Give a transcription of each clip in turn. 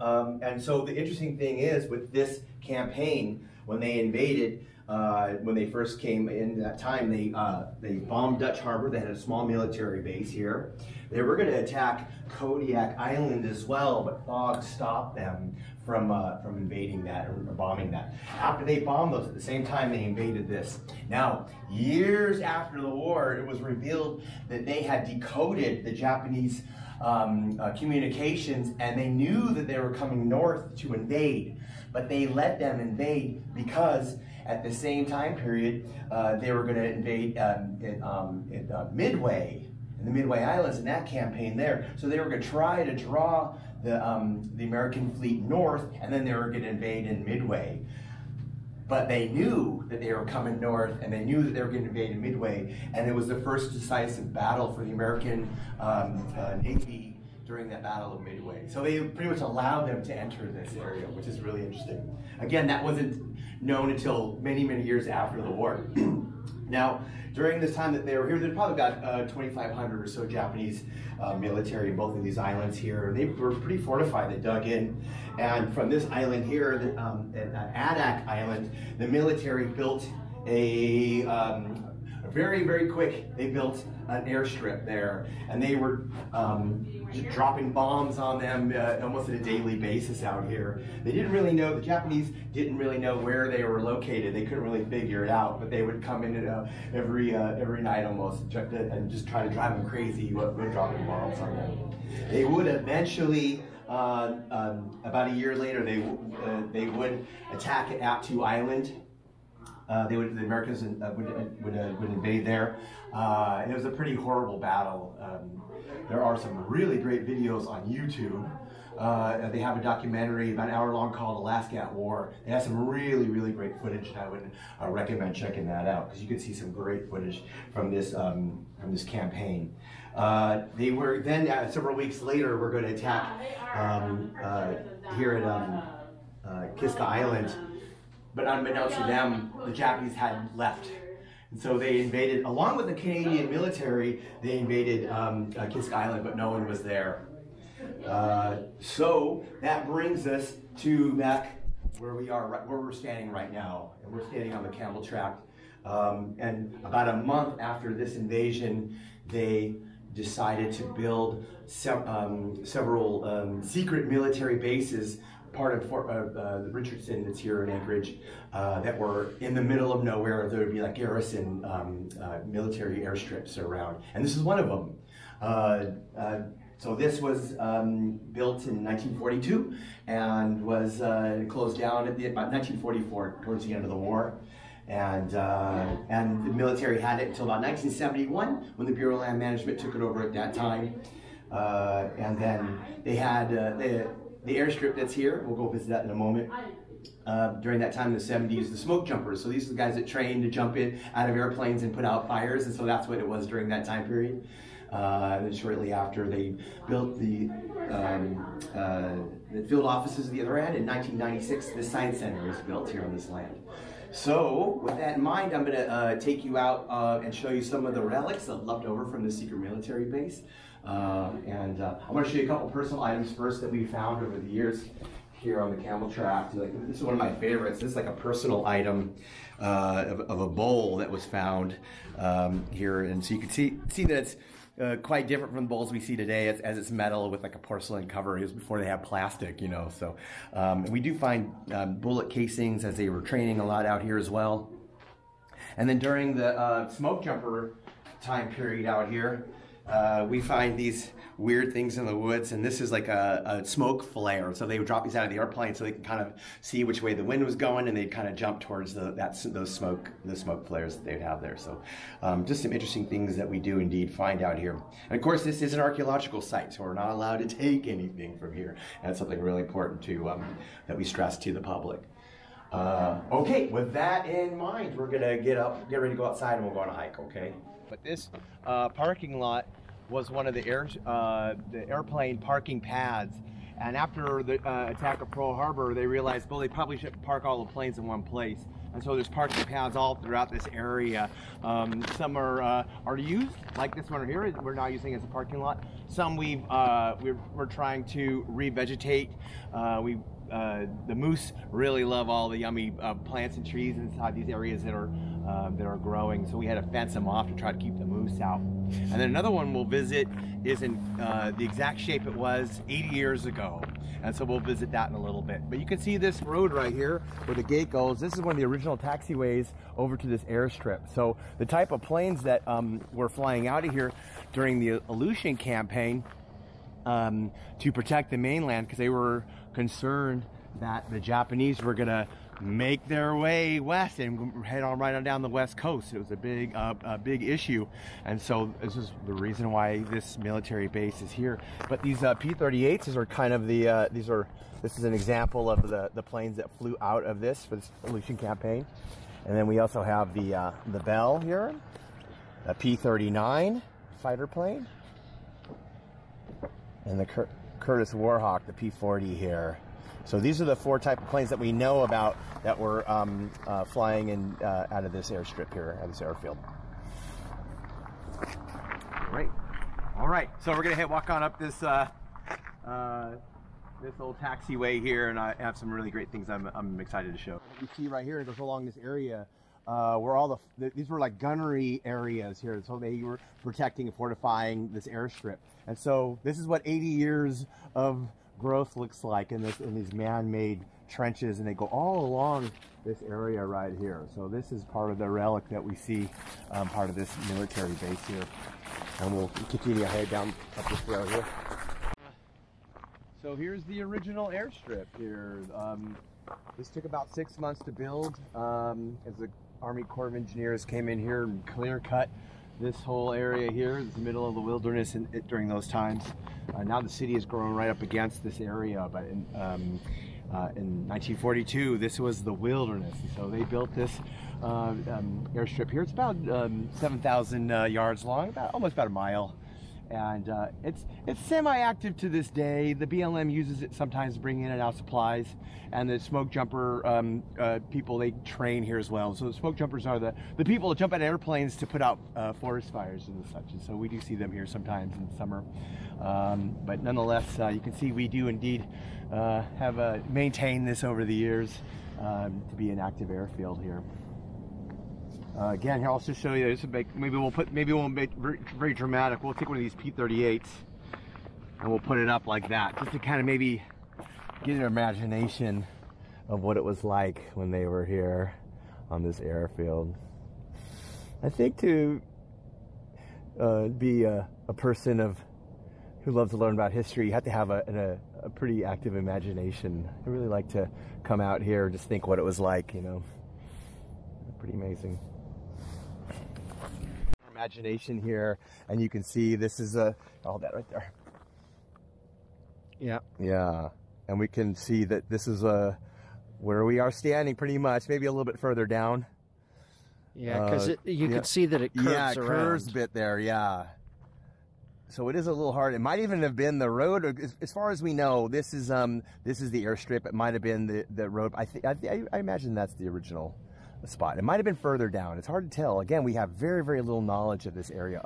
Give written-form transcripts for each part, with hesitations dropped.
And so the interesting thing is with this campaign, when they invaded, when they first came in that time, they bombed Dutch Harbor. They had a small military base here. They were going to attack Kodiak Island as well, but fog stopped them from invading that or bombing that. After they bombed those, at the same time they invaded this. Now, years after the war, it was revealed that they had decoded the Japanese communications, and they knew that they were coming north to invade, but they let them invade because at the same time period they were going to invade Midway, in the Midway Islands, in that campaign there. So they were going to try to draw the American fleet north, and then they were going to invade in Midway. But they knew that they were coming north, and they knew that they were going to invade in Midway, and it was the first decisive battle for the American Navy during that Battle of Midway. So they pretty much allowed them to enter this area, which is really interesting. Again, that wasn't known until many, many years after the war. Now, during this time that they were here, there's probably about 2,500 or so Japanese military in both of these islands here. They were pretty fortified. They dug in, and from this island here, at Adak Island, the military built a very, very quick. They built an airstrip there, and they were just dropping bombs on them almost at a daily basis out here. They didn't really know, the Japanese didn't really know where they were located. They couldn't really figure it out, but they would come in every night almost and just try to drive them crazy with dropping bombs on them. They would eventually, about a year later, they would attack Attu Island. The Americans would invade there, and it was a pretty horrible battle. There are some really great videos on YouTube. They have a documentary about an hour long called Alaska at War. They have some really, really great footage, and I would recommend checking that out because you can see some great footage from this campaign. They were then several weeks later we're going to attack here at Kiska Island. But unbeknownst to them, the Japanese had left. And so they invaded, along with the Canadian military, they invaded Kiska Island, but no one was there. So that brings us to back where we are, where we're standing right now. And we're standing on the Campbell Tract. And about a month after this invasion, they decided to build several secret military bases, part of Fort Richardson that's here in Anchorage, that were in the middle of nowhere. There would be like garrison military airstrips around, and this is one of them. So this was built in 1942 and was closed down at about 1944, towards the end of the war. And the military had it until about 1971, when the Bureau of Land Management took it over at that time. And then they had the airstrip that's here. We'll go visit that in a moment. During that time in the 70s, the smoke jumpers. So these are the guys that trained to jump in out of airplanes and put out fires, and so that's what it was during that time period. And then shortly after, they built the field offices at the other end. In 1996, the Science Center was built here on this land. So, with that in mind, I'm going to take you out and show you some of the relics that left over from the secret military base. And I want to show you a couple personal items first that we found over the years here on the Campbell Tract. Like, this is one of my favorites. This is like a personal item of a bowl that was found here. And so you can see that it's quite different from the bowls we see today, as it's metal with like a porcelain cover. It was before they had plastic, you know. So we do find bullet casings, as they were training a lot out here as well. And then during the smoke jumper time period out here, we find these weird things in the woods, and this is like a smoke flare. So they would drop these out of the airplane so they can kind of see which way the wind was going, and they'd kind of jump towards the smoke flares that they'd have there. So just some interesting things that we do indeed find out here. And of course, this is an archaeological site, so we're not allowed to take anything from here. And that's something really important to that we stress to the public. Okay, with that in mind, we're gonna get ready to go outside, and we'll go on a hike. Okay. But this parking lot was one of the airplane parking pads, and after the attack of Pearl Harbor, they realized, well, they probably shouldn't park all the planes in one place, And so there's parking paths all throughout this area. Some are used, like this one here. We're now using as a parking lot. Some we're trying to revegetate. The moose really love all the yummy plants and trees inside these areas that are growing. So we had to fence them off to try to keep the moose out. And then another one we'll visit is in the exact shape it was 80 years ago. And so we'll visit that in a little bit. But you can see this road right here where the gate goes. This is one of the original taxiways over to this airstrip. So the type of planes that were flying out of here during the Aleutian campaign to protect the mainland, because they were concerned that the Japanese were going to make their way west and head on right on down the west coast. It was a big issue, and so this is the reason why this military base is here. But these P-38s are kind of this is an example of the planes that flew out of this for this Aleutian campaign. And then we also have the Bell here, a P-39 fighter plane, and the Curtiss Warhawk, the P-40 here. So these are the 4 type of planes that we know about that were flying in out of this airstrip here, at this airfield. All right. So we're gonna walk on up this this old taxiway here, and I have some really great things I'm excited to show. You see right here, it goes along this area where all these were like gunnery areas here. So they were protecting and fortifying this airstrip. And so this is what 80 years of growth looks like in these man-made trenches, and they go all along this area right here. So this is part of the relic that we see, part of this military base here. And we'll continue ahead down up this road here. So here's the original airstrip here. This took about 6 months to build as the Army Corps of Engineers came in here and clear cut this whole area here. It's the middle of the wilderness during those times. Now the city has grown right up against this area, but in 1942 this was the wilderness. And so they built this airstrip here. It's about 7,000 yards long, almost about a mile. And it's semi-active to this day. The BLM uses it sometimes to bring in and out supplies, and the smoke jumper people, they train here as well. So the smoke jumpers are the people that jump out of airplanes to put out forest fires and such. And so we do see them here sometimes in the summer. But nonetheless, you can see we do indeed have maintained this over the years to be an active airfield here. Again, here I'll just show you. Maybe we won't make very dramatic. We'll take one of these P-38s and we'll put it up like that, just to kind of maybe get an imagination of what it was like when they were here on this airfield. I think to be a person who loves to learn about history, you have to have a pretty active imagination. I really like to come out here and just think what it was like, you know. Pretty amazing. Imagination here, and you can see this is all that right there. Yeah, and we can see that this is where we are standing, pretty much, maybe a little bit further down. Yeah, because you can see that it curves around. Yeah, it curves a bit there. Yeah. So it is a little hard. It might even have been the road, as far as we know. This is the airstrip. It might have been the road. I imagine that's the original spot. It might have been further down. It's hard to tell. Again, we have very, very little knowledge of this area.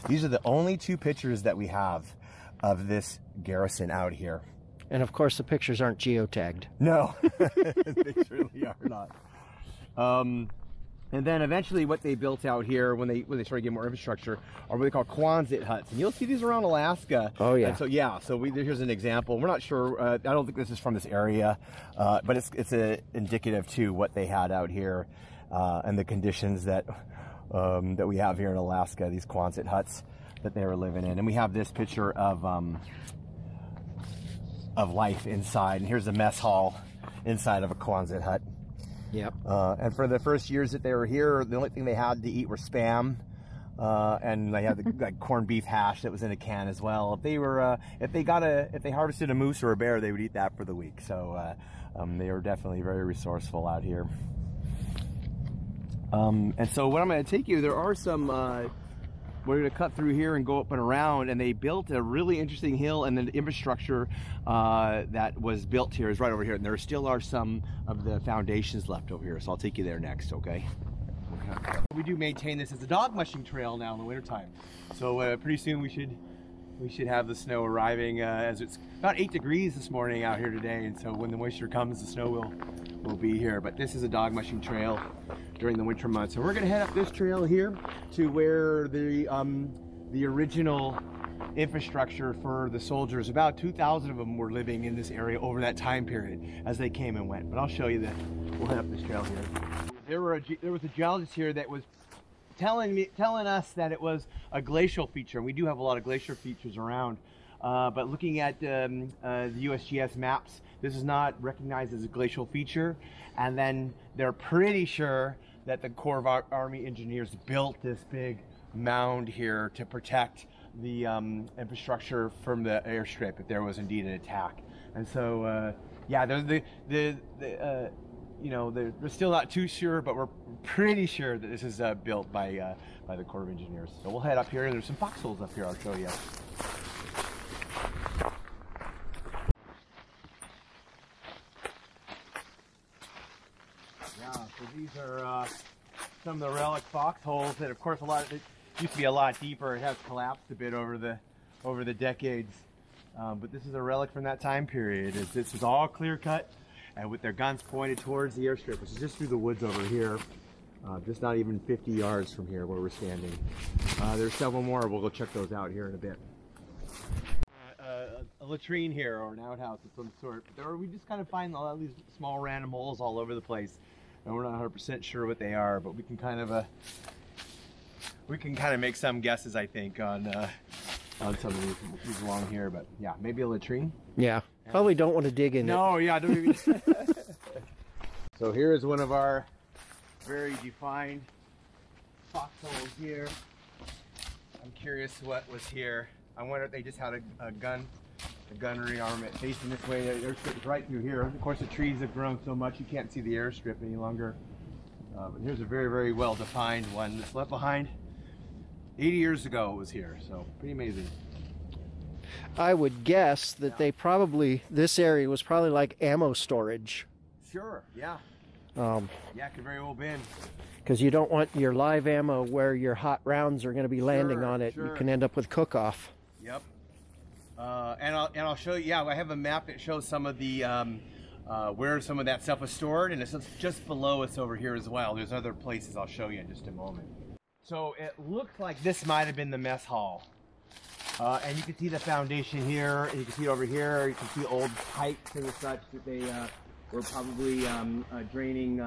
These are the only 2 pictures that we have of this garrison out here. And of course, the pictures aren't geotagged. No, they truly are not. And then eventually what they built out here when they started getting more infrastructure are what they call Quonset huts. And you'll see these around Alaska. Oh, yeah. And so here's an example. We're not sure, I don't think this is from this area, but it's indicative to what they had out here and the conditions that we have here in Alaska, these Quonset huts that they were living in. And we have this picture of life inside. And here's a mess hall inside of a Quonset hut. Yep. And for the first years that they were here, the only thing they had to eat were Spam, and they had the corned beef hash that was in a can as well. If they harvested a moose or a bear, they would eat that for the week. So they were definitely very resourceful out here. And so what I'm going to take you, there are some we're going to cut through here and go up and around, and they built a really interesting hill, and the infrastructure that was built here is right over here, and there still are some of the foundations left over here, so I'll take you there next, okay? We do maintain this as a dog mushing trail now in the wintertime, so pretty soon we should have the snow arriving, as it's about 8 degrees this morning out here today, and so when the moisture comes, the snow will be here. But this is a dog mushing trail during the winter months. So we're gonna head up this trail here to where the original infrastructure for the soldiers, about 2,000 of them were living in this area over that time period as they came and went. But I'll show you that. We'll head up this trail here. There was a geologist here that was telling us that it was a glacial feature. We do have a lot of glacier features around, but looking at the USGS maps, this is not recognized as a glacial feature. And then they're pretty sure that the Corps of Army Engineers built this big mound here to protect the infrastructure from the airstrip if there was indeed an attack. And so, yeah, you know, they're still not too sure, but we're pretty sure that this is built by the Corps of Engineers. So we'll head up here, and there's some foxholes up here I'll show you. Yeah, so these are some of the relic foxholes that, of course, it used to be a lot deeper. It has collapsed a bit over the decades, but this is a relic from that time period. This was all clear cut, and with their guns pointed towards the airstrip, which is just through the woods over here, just not even 50 yards from here where we're standing. There's several more. We'll go check those out here in a bit. A latrine here, or an outhouse of some sort. We just kind of find a lot of these small random holes all over the place, and we're not 100% sure what they are, but we can kind of make some guesses, I think, on some of these along here. But yeah, maybe a latrine. Yeah, probably don't want to dig in it. No, yeah, don't even. So here is one of our very defined foxholes here. I'm curious what was here. I wonder if they just had a gunnery armament facing this way. The airstrip is right through here. Of course, the trees have grown so much you can't see the airstrip any longer. But here's a very, very well-defined one that's left behind. 80 years ago it was here, so pretty amazing. I would guess that this area was probably like ammo storage. Sure, yeah. Yeah, could very well been. Because you don't want your live ammo where your hot rounds are going to be landing on it. Sure. You can end up with cook-off. Yep. And I'll show you. Yeah, I have a map that shows some of the where some of that stuff was stored, and it's just below us over here as well. There's other places I'll show you in just a moment. So it looks like this might have been the mess hall. And you can see the foundation here, and you can see over here. You can see old pipes and such that they were probably draining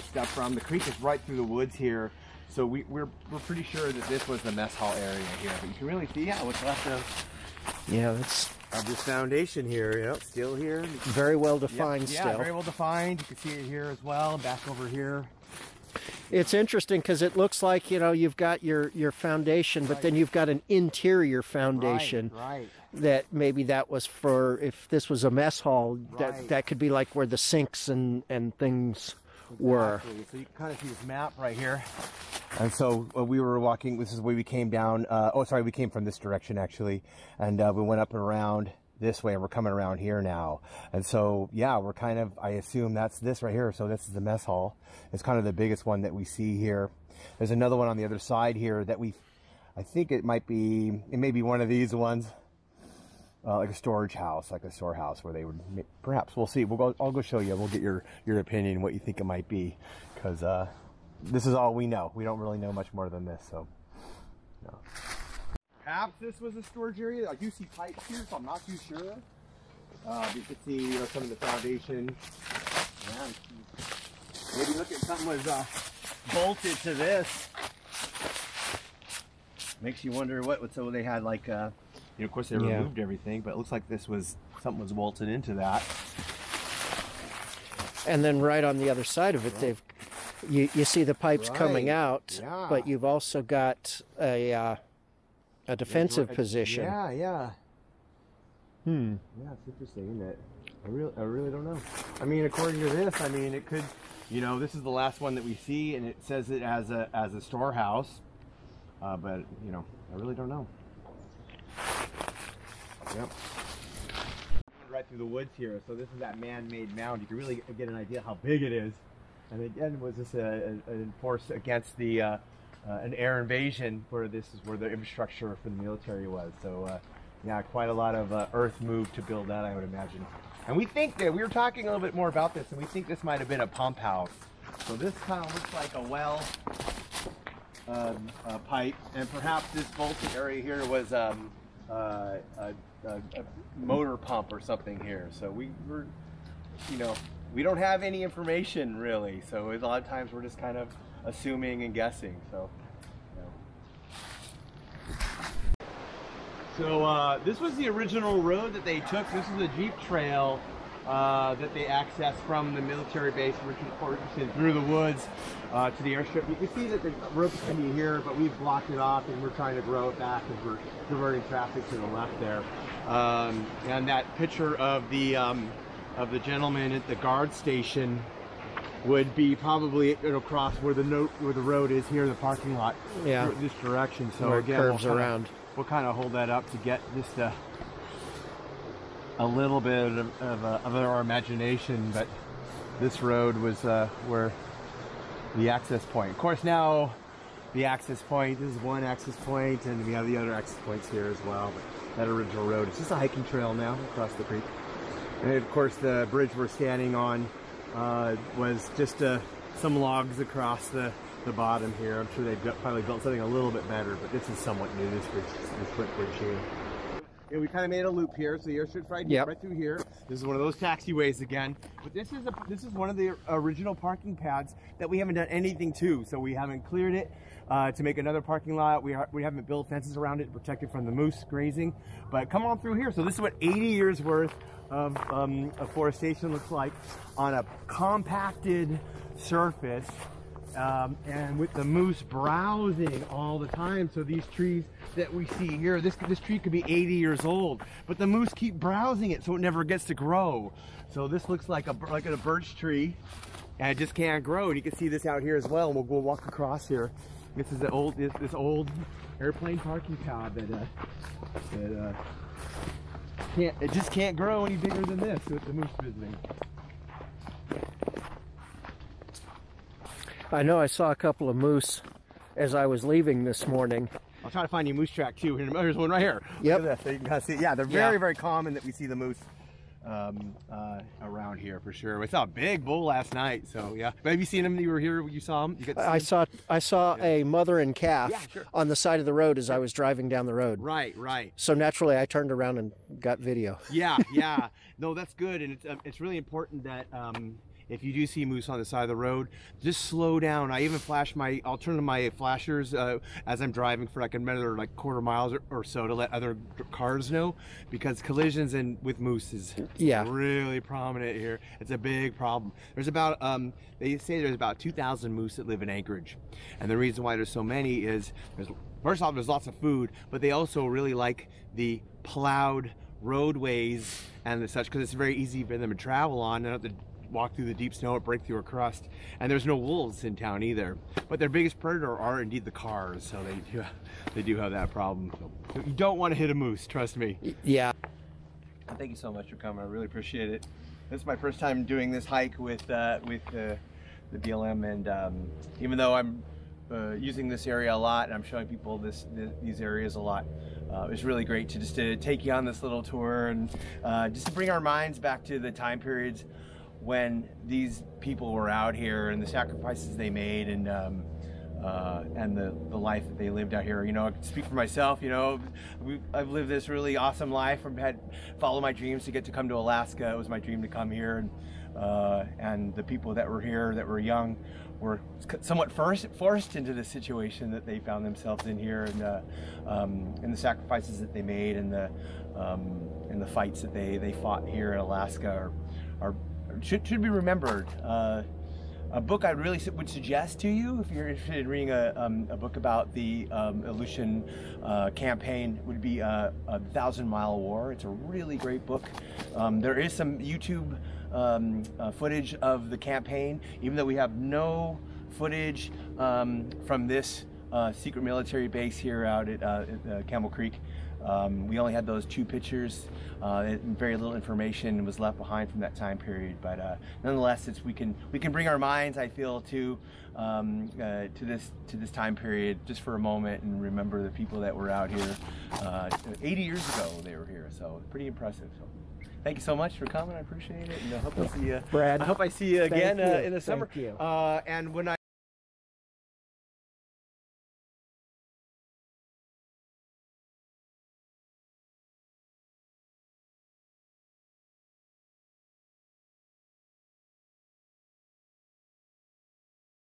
stuff from. The creek is right through the woods here, so we're pretty sure that this was the mess hall area here. But you can really see, yeah, what's left of. Yeah, that's of this foundation here. Yep, still here. Very well defined. Yep, still. Yeah, very well defined. You can see it here as well, back over here. It's interesting because it looks like, you know, you've got your foundation, but then you've got an interior foundation. Right. That maybe that was for, if this was a mess hall, that could be like where the sinks and things were. So you can kind of see this map right here. And so we were walking, this is where we came down. We came from this direction actually. And we went up and around this way, and we're coming around here now. And so, yeah, we're kind of, I assume that's this right here. So this is the mess hall. It's kind of the biggest one that we see here. There's another one on the other side here that I think it may be one of these ones, like a storage house, like a storehouse where they would, perhaps, we'll see. I'll go show you. We'll get your opinion, what you think it might be, because this is all we know. We don't really know much more than this, so, no. Perhaps this was a storage area. I do see pipes here, so I'm not too sure. You can see, some of the foundation. Yeah, maybe look at something was bolted to this. Makes you wonder so they had like, of course they removed everything, but it looks like something was bolted into that. And then right on the other side of it, you see the pipes coming out, but you've also got a defensive position. Yeah. Yeah, it's interesting, isn't it? I really don't know. I mean, according to this, I mean, it could, this is the last one that we see, and it says it as a storehouse. but you know, I really don't know. Yep. Right through the woods here, so this is that man-made mound. You can really get an idea how big it is. And again, was this an force against the an air invasion, where this is where the infrastructure for the military was. So yeah, quite a lot of earth moved to build that, I would imagine. And we think that we were talking a little bit more about this, and we think this might have been a pump house. So this kind of looks like a well pipe, and perhaps this vaulted area here was a motor pump or something here. So we're, you know, we don't have any information really. So a lot of times we're just kind of assuming and guessing. So, you know. So this was the original road that they took. This is a Jeep trail that they accessed from the military base, Richard through the woods to the airstrip. You can see that the rope's going to be here, but we've blocked it off, and we're trying to grow it back as we're diverting traffic to the left there. And that picture of the gentleman at the guard station would be probably across where the road is here, the parking lot. Yeah. This direction. So where again, it curves around. We'll kind of hold that up to get just a little bit of our imagination, but this road was where the access point. Of course, now the access point, this is one access point, and we have the other access points here as well. But that original road, it's just a hiking trail now across the creek. And of course, the bridge we're standing on was just some logs across the bottom here. I'm sure they've probably built something a little bit better, but this is somewhat new, this foot bridge here. Yeah, we kind of made a loop here, so the airstrip's right here, right through here. This is one of those taxiways again. But this is one of the original parking pads that we haven't done anything to. So we haven't cleared it to make another parking lot. We haven't built fences around it to protect it from the moose grazing. But come on through here. So this is what 80 years worth of afforestation looks like on a compacted surface. And with the moose browsing all the time. So these trees that we see here, this tree could be 80 years old, but the moose keep browsing it, so it never gets to grow. So this looks like a birch tree, and it just can't grow. And you can see this out here as well. And we'll walk across here. This is this old airplane parking pad that just can't grow any bigger than this with the moose visiting. I know I saw a couple of moose as I was leaving this morning. I'll try to find you moose track too. Here's one right here. Yep. Look at this. So you can kind of see. Yeah, they're very common that we see the moose around here for sure. We saw a big bull last night. So yeah. But have you seen them? You were here. You saw them. You I saw a mother and calf on the side of the road as I was driving down the road. Right. So naturally, I turned around and got video. Yeah. No, that's good, and it's really important that. If you do see moose on the side of the road, just slow down. I even I'll turn on my flashers as I'm driving for like another quarter miles or so to let other cars know, because collisions with moose is really prominent here. It's a big problem. There's about, they say there's about 2,000 moose that live in Anchorage. And the reason why there's so many is, first off, there's lots of food, but they also really like the plowed roadways and such, because it's very easy for them to travel on. They don't have to walk through the deep snow or break through a crust, and there's no wolves in town either. But their biggest predator are indeed the cars, so they do have that problem. So you don't want to hit a moose, trust me. Yeah. Thank you so much for coming. I really appreciate it. This is my first time doing this hike with the BLM, and even though I'm using this area a lot and I'm showing people these areas a lot, it's really great to just take you on this little tour and just to bring our minds back to the time periods when these people were out here and the sacrifices they made, and the life that they lived out here. You know, I can speak for myself. You know, I've lived this really awesome life. I've followed my dreams to get to come to Alaska. It was my dream to come here, and the people that were here that were young were somewhat forced into the situation that they found themselves in here, and the sacrifices that they made, and the fights that they fought here in Alaska should be remembered. A book I really would suggest to you, if you're interested in reading a book about the Aleutian campaign, would be A 1,000-Mile War. It's a really great book. There is some YouTube footage of the campaign, even though we have no footage from this secret military base here out at Campbell Creek. We only had those 2 pictures. Very little information was left behind from that time period, but nonetheless, we can bring our minds, I feel, to this time period just for a moment and remember the people that were out here 80 years ago. They were here, so pretty impressive. So, thank you so much for coming. I appreciate it, and I hope I see you. Brad, I hope I see you again in the summer. Thank you. And when